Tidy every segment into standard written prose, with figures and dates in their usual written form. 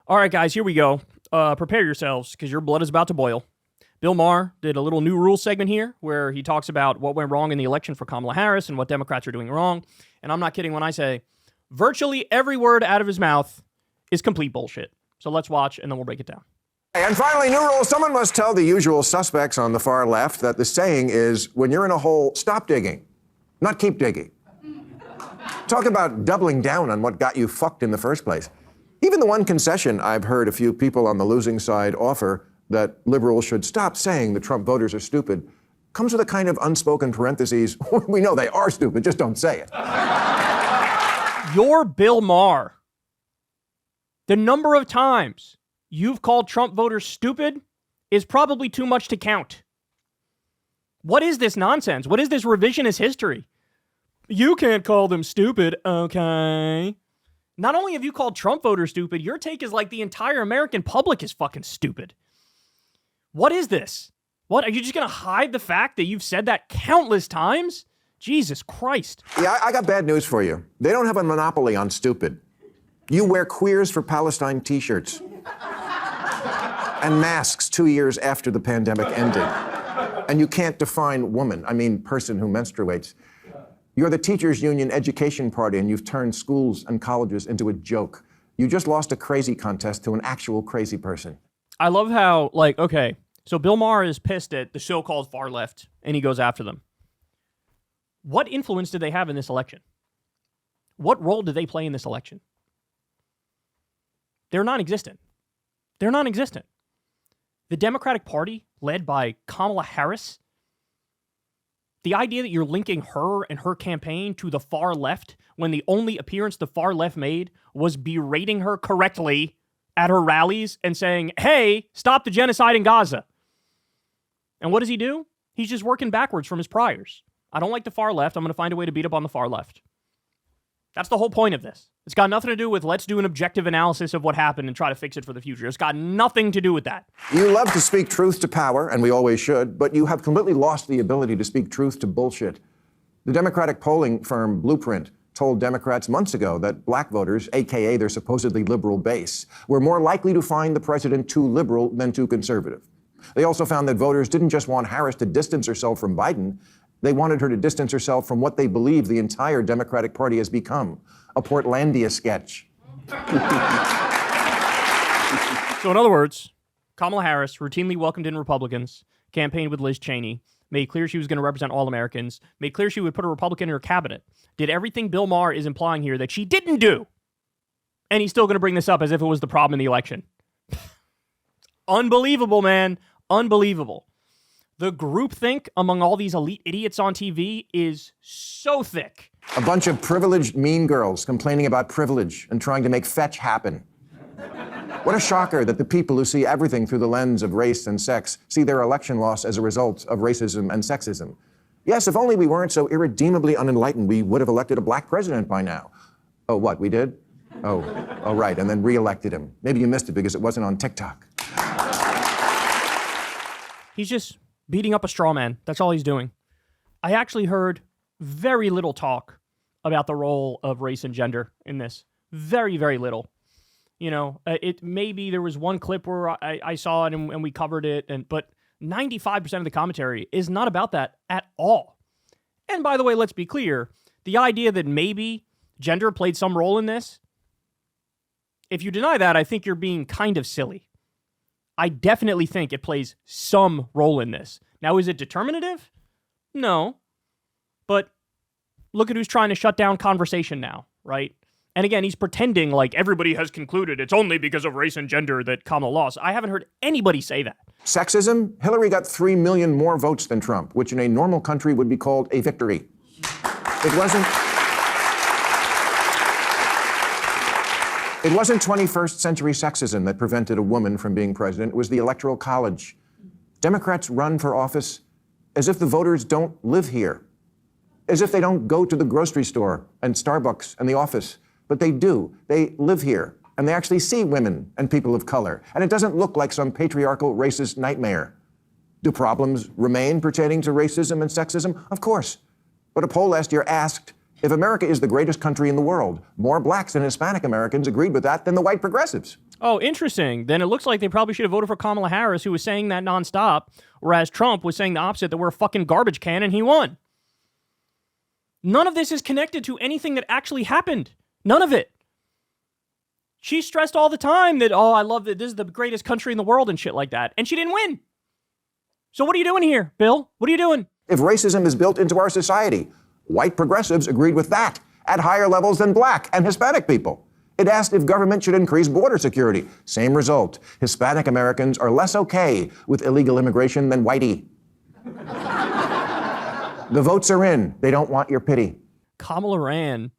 All right, guys, here we go. Prepare yourselves, because your blood is about to boil. Bill Maher did a little new rules segment here where he talks about what went wrong in the election for Kamala Harris and what Democrats are doing wrong. And I'm not kidding when I say virtually every word out of his mouth is complete bullshit. So let's watch, and then we'll break it down. And finally, new rule. Someone must tell the usual suspects on the far left that the saying is, when you're in a hole, stop digging, not keep digging. Talk about doubling down on what got you fucked in the first place. Even the one concession I've heard a few people on the losing side offer, that liberals should stop saying the Trump voters are stupid, comes with a kind of unspoken parentheses. We know they are stupid, just don't say it. You're Bill Maher. The number of times you've called Trump voters stupid is probably too much to count. What is this nonsense? What is this revisionist history? You can't call them stupid, okay? Not only have you called Trump voters stupid, your take is like the entire American public is fucking stupid. What is this? What, are you just going to hide the fact that you've said that countless times? Jesus Christ. Yeah, I got bad news for you. They don't have a monopoly on stupid. You wear Queers for Palestine t-shirts and masks 2 years after the pandemic ended. And you can't define woman, I mean person who menstruates. You're the teachers' union education party, and you've turned schools and colleges into a joke. You just lost a crazy contest to an actual crazy person. I love how, like, okay, so Bill Maher is pissed at the so-called far left, and he goes after them. What influence did they have in this election? What role did they play in this election? They're non-existent. They're non-existent. The Democratic Party, led by Kamala Harris, the idea that you're linking her and her campaign to the far left when the only appearance the far left made was berating her correctly at her rallies and saying, hey, stop the genocide in Gaza. And what does he do? He's just working backwards from his priors. I don't like the far left. I'm going to find a way to beat up on the far left. That's the whole point of this. It's got nothing to do with let's do an objective analysis of what happened and try to fix it for the future. It's got nothing to do with that. You love to speak truth to power, and we always should, but you have completely lost the ability to speak truth to bullshit. The Democratic polling firm Blueprint told Democrats months ago that black voters, a.k.a. their supposedly liberal base, were more likely to find the president too liberal than too conservative. They also found that voters didn't just want Harris to distance herself from Biden. They wanted her to distance herself from what they believe the entire Democratic Party has become, a Portlandia sketch. So in other words, Kamala Harris routinely welcomed in Republicans, campaigned with Liz Cheney, made clear she was going to represent all Americans, made clear she would put a Republican in her cabinet, did everything Bill Maher is implying here that she didn't do. And he's still going to bring this up as if it was the problem in the election. Unbelievable, man. Unbelievable. The groupthink among all these elite idiots on TV is so thick. A bunch of privileged mean girls complaining about privilege and trying to make fetch happen. What a shocker that the people who see everything through the lens of race and sex see their election loss as a result of racism and sexism. Yes, if only we weren't so irredeemably unenlightened, we would have elected a black president by now. Oh, what, we did? Oh, right, and then re-elected him. Maybe you missed it because it wasn't on TikTok. He's just beating up a straw man. That's all he's doing. I actually heard very little talk about the role of race and gender in this. Very, very little. You know, it maybe there was one clip where I saw it and we covered it, but 95% of the commentary is not about that at all. And by the way, let's be clear, the idea that maybe gender played some role in this, if you deny that, I think you're being kind of silly. I definitely think it plays some role in this. Now, is it determinative? No. But look at who's trying to shut down conversation now, right? And again, he's pretending like everybody has concluded it's only because of race and gender that Kamala lost. I haven't heard anybody say that. Sexism? Hillary got 3 million more votes than Trump, which in a normal country would be called a victory. It wasn't 21st century sexism that prevented a woman from being president. It was the Electoral College. Democrats run for office as if the voters don't live here, as if they don't go to the grocery store and Starbucks and the office. But they do. They live here, and they actually see women and people of color. And it doesn't look like some patriarchal, racist nightmare. Do problems remain pertaining to racism and sexism? Of course. But a poll last year asked, If America is the greatest country in the world, more blacks and Hispanic Americans agreed with that than the white progressives. Oh, interesting. Then it looks like they probably should have voted for Kamala Harris, who was saying that nonstop, whereas Trump was saying the opposite, that we're a fucking garbage can, and he won. None of this is connected to anything that actually happened. None of it. She stressed all the time that, oh, I love that this is the greatest country in the world and shit like that. And she didn't win. So what are you doing here, Bill? What are you doing? If racism is built into our society, white progressives agreed with that at higher levels than black and Hispanic people. It asked if government should increase border security. Same result. Hispanic Americans are less okay with illegal immigration than whitey. The votes are in. They don't want your pity. Kamala ran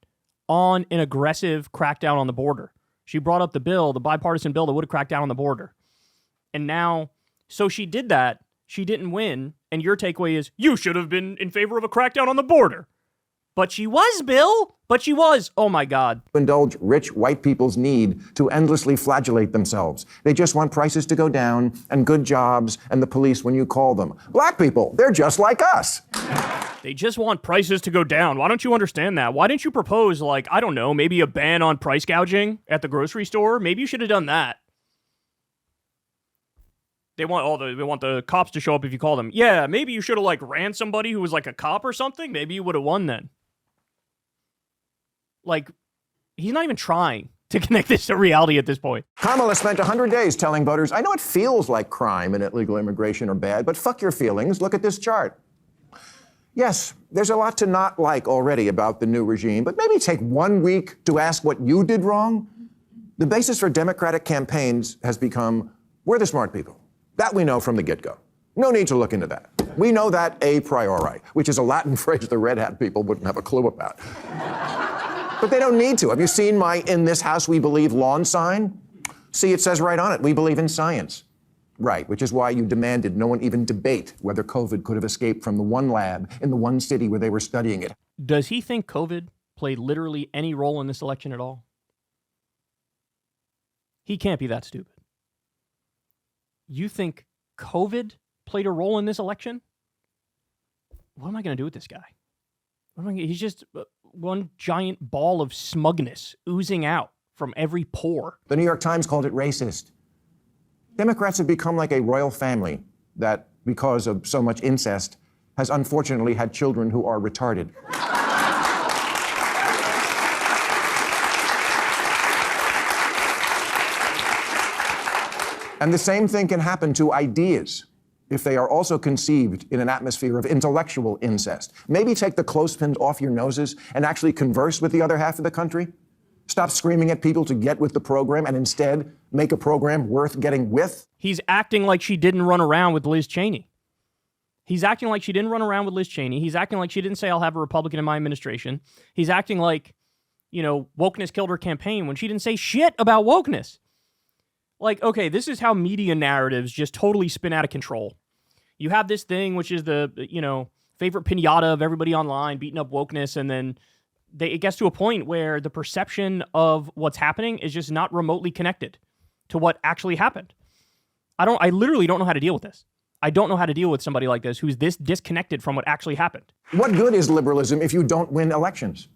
on an aggressive crackdown on the border. She brought up the bill, the bipartisan bill that would have cracked down on the border. And now, so she did that. She didn't win. And your takeaway is, you should have been in favor of a crackdown on the border. But she was, Bill. But she was. Oh, my God. Indulge rich white people's need to endlessly flagellate themselves. They just want prices to go down and good jobs and the police when you call them. Black people, they're just like us. They just want prices to go down. Why don't you understand that? Why didn't you propose, like, I don't know, maybe a ban on price gouging at the grocery store? Maybe you should have done that. They want the cops to show up if you call them. Yeah, maybe you should have, like, ran somebody who was, like, a cop or something. Maybe you would have won then. Like, he's not even trying to connect this to reality at this point. Kamala spent 100 days telling voters, I know it feels like crime and illegal immigration are bad, but fuck your feelings. Look at this chart. Yes, there's a lot to not like already about the new regime, but maybe take 1 week to ask what you did wrong. The basis for Democratic campaigns has become, we're the smart people. That we know from the get-go. No need to look into that. We know that a priori, which is a Latin phrase the red hat people wouldn't have a clue about. But they don't need to. Have you seen my "In this house we believe" lawn sign? See, it says right on it, we believe in science. Right, which is why you demanded no one even debate whether COVID could have escaped from the one lab in the one city where they were studying it. Does he think COVID played literally any role in this election at all? He can't be that stupid. You think COVID played a role in this election? What am I going to do with this guy? He's just one giant ball of smugness oozing out from every pore. The New York Times called it racist. Democrats have become like a royal family that, because of so much incest, has unfortunately had children who are retarded. And the same thing can happen to ideas if they are also conceived in an atmosphere of intellectual incest. Maybe take the clothespins off your noses and actually converse with the other half of the country. Stop screaming at people to get with the program and instead make a program worth getting with. He's acting like she didn't run around with Liz Cheney. He's acting like she didn't run around with Liz Cheney. He's acting like she didn't say, I'll have a Republican in my administration. He's acting like, wokeness killed her campaign when she didn't say shit about wokeness. Like, okay, this is how media narratives just totally spin out of control. You have this thing, which is the, favorite pinata of everybody online beating up wokeness, and then it gets to a point where the perception of what's happening is just not remotely connected to what actually happened. I literally don't know how to deal with this. I don't know how to deal with somebody like this who's this disconnected from what actually happened. What good is liberalism if you don't win elections?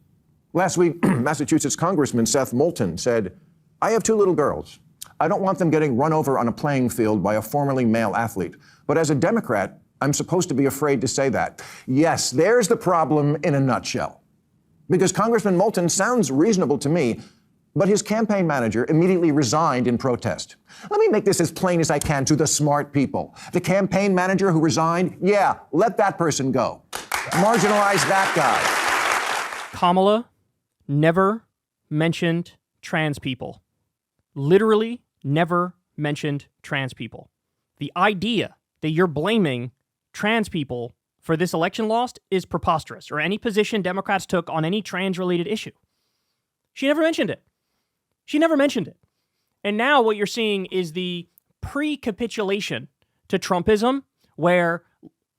Last week, Massachusetts Congressman Seth Moulton said, I have 2 little girls. I don't want them getting run over on a playing field by a formerly male athlete. But as a Democrat, I'm supposed to be afraid to say that. Yes, there's the problem in a nutshell. Because Congressman Moulton sounds reasonable to me, but his campaign manager immediately resigned in protest. Let me make this as plain as I can to the smart people. The campaign manager who resigned, yeah, let that person go. Marginalize that guy. Kamala never mentioned trans people. Literally never mentioned trans people. The idea that you're blaming trans people for this election loss is preposterous, or any position Democrats took on any trans-related issue. She never mentioned it. She never mentioned it. And now what you're seeing is the pre-capitulation to Trumpism, where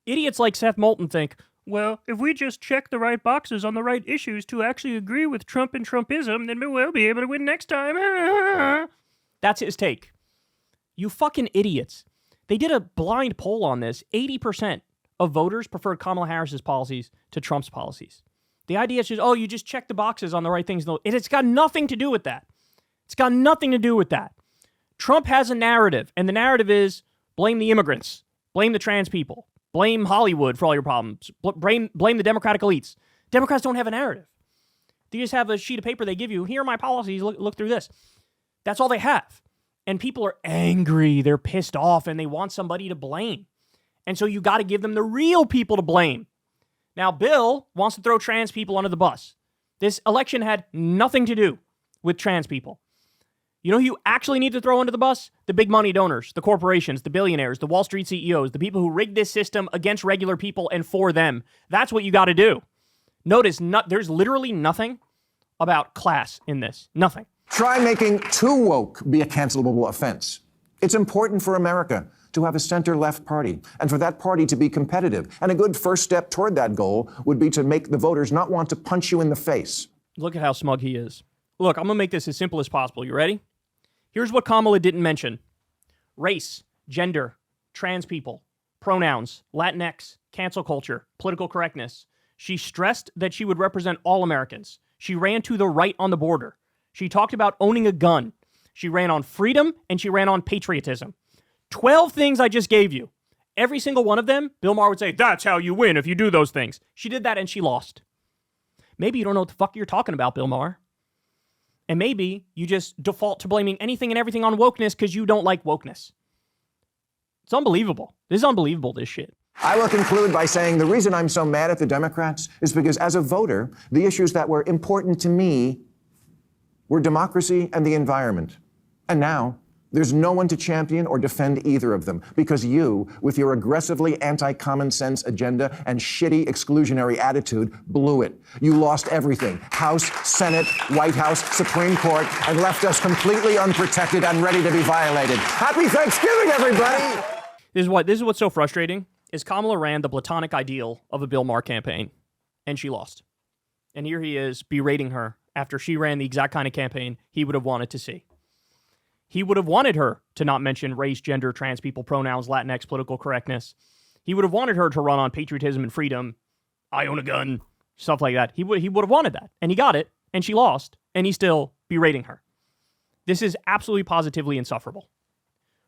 idiots like Seth Moulton think, well, if we just check the right boxes on the right issues to actually agree with Trump and Trumpism, then we'll be able to win next time. That's his take. You fucking idiots. They did a blind poll on this. 80% of voters preferred Kamala Harris's policies to Trump's policies. The idea is just, oh, you just check the boxes on the right things. It's got nothing to do with that. It's got nothing to do with that. Trump has a narrative, and the narrative is blame the immigrants, blame the trans people, blame Hollywood for all your problems, blame the Democratic elites. Democrats don't have a narrative. They just have a sheet of paper they give you. Here are my policies. Look through this. That's all they have. And people are angry. They're pissed off, and they want somebody to blame. And so you got to give them the real people to blame. Now, Bill wants to throw trans people under the bus. This election had nothing to do with trans people. You know who you actually need to throw under the bus? The big money donors, the corporations, the billionaires, the Wall Street CEOs, the people who rigged this system against regular people and for them. That's what you got to do. Notice, there's literally nothing about class in this. Nothing. Try making too woke be a cancelable offense. It's important for America to have a center-left party, and for that party to be competitive. And a good first step toward that goal would be to make the voters not want to punch you in the face. Look at how smug he is. Look, I'm going to make this as simple as possible. You ready? Here's what Kamala didn't mention. Race, gender, trans people, pronouns, Latinx, cancel culture, political correctness. She stressed that she would represent all Americans. She ran to the right on the border. She talked about owning a gun. She ran on freedom, and she ran on patriotism. 12 things I just gave you. Every single one of them, Bill Maher would say, that's how you win if you do those things. She did that, and she lost. Maybe you don't know what the fuck you're talking about, Bill Maher. And maybe you just default to blaming anything and everything on wokeness because you don't like wokeness. It's unbelievable. This is unbelievable, this shit. I will conclude by saying the reason I'm so mad at the Democrats is because as a voter, the issues that were important to me were democracy and the environment. And now, there's no one to champion or defend either of them because you, with your aggressively anti-common sense agenda and shitty exclusionary attitude, blew it. You lost everything. House, Senate, White House, Supreme Court, and left us completely unprotected and ready to be violated. Happy Thanksgiving, everybody! This is what's so frustrating, is Kamala ran the platonic ideal of a Bill Maher campaign, and she lost. And here he is berating her after she ran the exact kind of campaign he would have wanted to see. He would have wanted her to not mention race, gender, trans people, pronouns, Latinx, political correctness. He would have wanted her to run on patriotism and freedom. I own a gun, stuff like that. He would have wanted that. And he got it, and she lost, and he's still berating her. This is absolutely positively insufferable.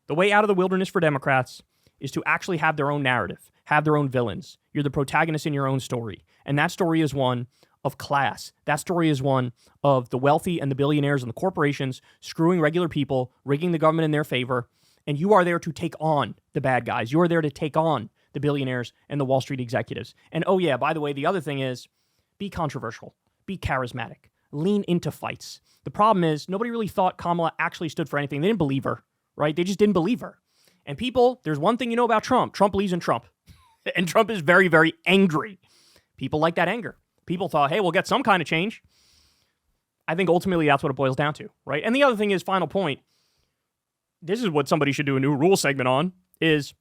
The way out of the wilderness for Democrats is to actually have their own narrative, have their own villains. You're the protagonist in your own story. And that story is one of class. That story is one of the wealthy and the billionaires and the corporations screwing regular people, rigging the government in their favor, and you are there to take on the bad guys. You are there to take on the billionaires and the Wall Street executives. And oh yeah, by the way, the other thing is be controversial, be charismatic, lean into fights. The problem is nobody really thought Kamala actually stood for anything. They didn't believe her, right? They just didn't believe her. And people, there's one thing you know about Trump. Trump believes in Trump. And Trump is very, very angry. People like that anger. People thought, hey, we'll get some kind of change. I think ultimately that's what it boils down to, right? And the other thing is, final point, this is what somebody should do a new rule segment on, is,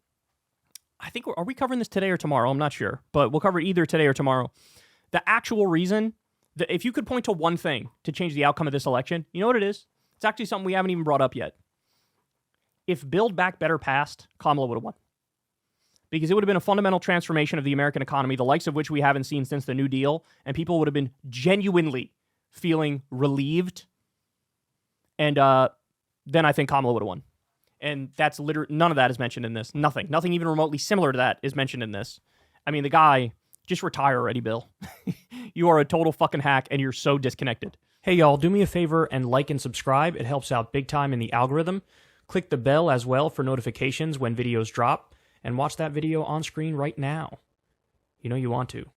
I think, are we covering this today or tomorrow? I'm not sure, but we'll cover it either today or tomorrow. The actual reason, that if you could point to one thing to change the outcome of this election, you know what it is? It's actually something we haven't even brought up yet. If Build Back Better passed, Kamala would have won. Because it would have been a fundamental transformation of the American economy, the likes of which we haven't seen since the New Deal, and people would have been genuinely feeling relieved. And then I think Kamala would have won. And that's literally, none of that is mentioned in this. Nothing even remotely similar to that is mentioned in this. I mean, the guy, just retire already, Bill. You are a total fucking hack, and you're so disconnected. Hey, y'all, do me a favor and like and subscribe. It helps out big time in the algorithm. Click the bell as well for notifications when videos drop. And watch that video on screen right now. You know you want to.